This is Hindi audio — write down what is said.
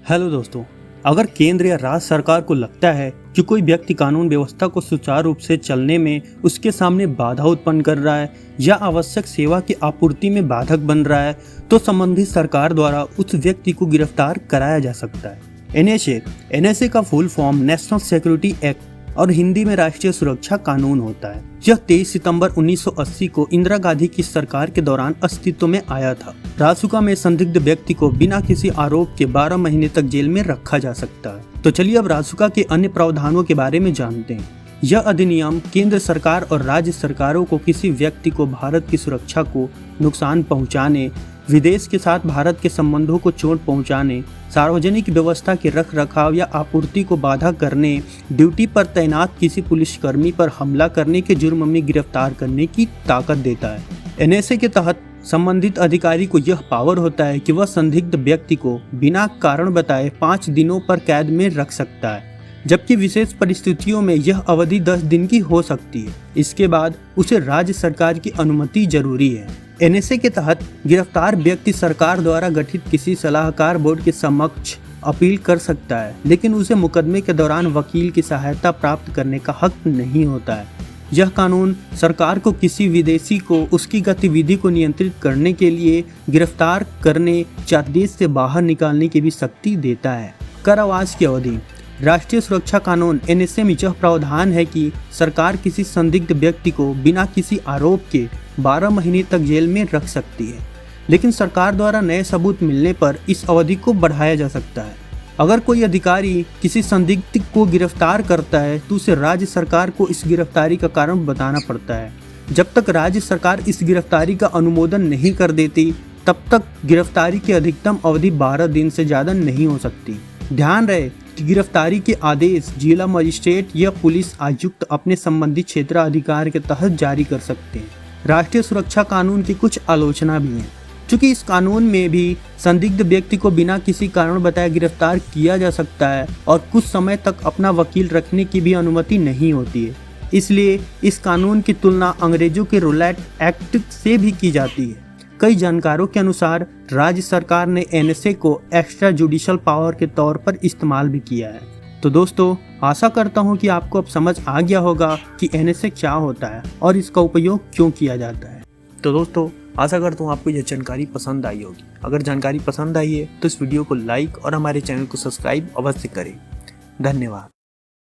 हेलो दोस्तों, अगर केंद्र या राज्य सरकार को लगता है कि कोई व्यक्ति कानून व्यवस्था को सुचारू रूप से चलने में उसके सामने बाधा उत्पन्न कर रहा है या आवश्यक सेवा की आपूर्ति में बाधक बन रहा है तो संबंधित सरकार द्वारा उस व्यक्ति को गिरफ्तार कराया जा सकता है। एनएसए का full form national security act और हिंदी में राष्ट्रीय सुरक्षा कानून होता है। यह 23 सितंबर 1980 को इंदिरा गांधी की सरकार के दौरान अस्तित्व में आया था। रासुका में संदिग्ध व्यक्ति को बिना किसी आरोप के 12 महीने तक जेल में रखा जा सकता है। तो चलिए अब रासुका के अन्य प्रावधानों के बारे में जानते हैं। यह अधिनियम केंद्र सरकार और राज्य सरकारों को किसी व्यक्ति को भारत की सुरक्षा को नुकसान पहुंचाने, विदेश के साथ भारत के संबंधों को चोट पहुंचाने, सार्वजनिक व्यवस्था के रख रखाव या आपूर्ति को बाधा करने, ड्यूटी पर तैनात किसी पुलिसकर्मी पर हमला करने के जुर्म में गिरफ्तार करने की ताकत देता है। एनएसए के तहत संबंधित अधिकारी को यह पावर होता है कि वह संदिग्ध व्यक्ति को बिना कारण बताए 5 दिनों पर कैद में रख सकता है, जबकि विशेष परिस्थितियों में यह अवधि 10 दिन की हो सकती है। इसके बाद उसे राज्य सरकार की अनुमति जरूरी है। एनएसए के तहत गिरफ्तार व्यक्ति सरकार द्वारा गठित किसी सलाहकार बोर्ड के समक्ष अपील कर सकता है, लेकिन उसे मुकदमे के दौरान वकील की सहायता प्राप्त करने का हक नहीं होता है। यह कानून सरकार को किसी विदेशी को उसकी गतिविधि को नियंत्रित करने के लिए गिरफ्तार करने या देश से बाहर निकालने की भी शक्ति देता है। कारावास की अवधि। राष्ट्रीय सुरक्षा कानून एनएसए में यह प्रावधान है कि सरकार किसी संदिग्ध व्यक्ति को बिना किसी आरोप के 12 महीने तक जेल में रख सकती है, लेकिन सरकार द्वारा नए सबूत मिलने पर इस अवधि को बढ़ाया जा सकता है। अगर कोई अधिकारी किसी संदिग्ध को गिरफ्तार करता है तो उसे राज्य सरकार को इस गिरफ्तारी का कारण बताना पड़ता है। जब तक राज्य सरकार इस गिरफ्तारी का अनुमोदन नहीं कर देती तब तक गिरफ्तारी की अधिकतम अवधि 12 दिन से ज़्यादा नहीं हो सकती। ध्यान रहे कि गिरफ्तारी के आदेश जिला मजिस्ट्रेट या पुलिस आयुक्त अपने संबंधित क्षेत्राधिकार के तहत जारी कर सकते हैं। राष्ट्रीय सुरक्षा कानून की कुछ आलोचना भी है। चूँकि इस कानून में भी संदिग्ध व्यक्ति को बिना किसी कारण बताए गिरफ्तार किया जा सकता है और कुछ समय तक अपना वकील रखने की भी अनुमति नहीं होती है, इसलिए इस कानून की तुलना अंग्रेजों के रोलैट एक्ट से भी की जाती है। कई जानकारों के अनुसार राज्य सरकार ने एनएसए को एक्स्ट्रा जुडिशियल पावर के तौर पर इस्तेमाल भी किया है। तो दोस्तों, आशा करता हूं कि आपको अब समझ आ गया होगा कि एनएसए क्या होता है और इसका उपयोग क्यों किया जाता है। तो दोस्तों, आशा करता हूं आपको यह जानकारी पसंद आई होगी। अगर जानकारी पसंद आई है तो इस वीडियो को लाइक और हमारे चैनल को सब्सक्राइब अवश्य करें। धन्यवाद।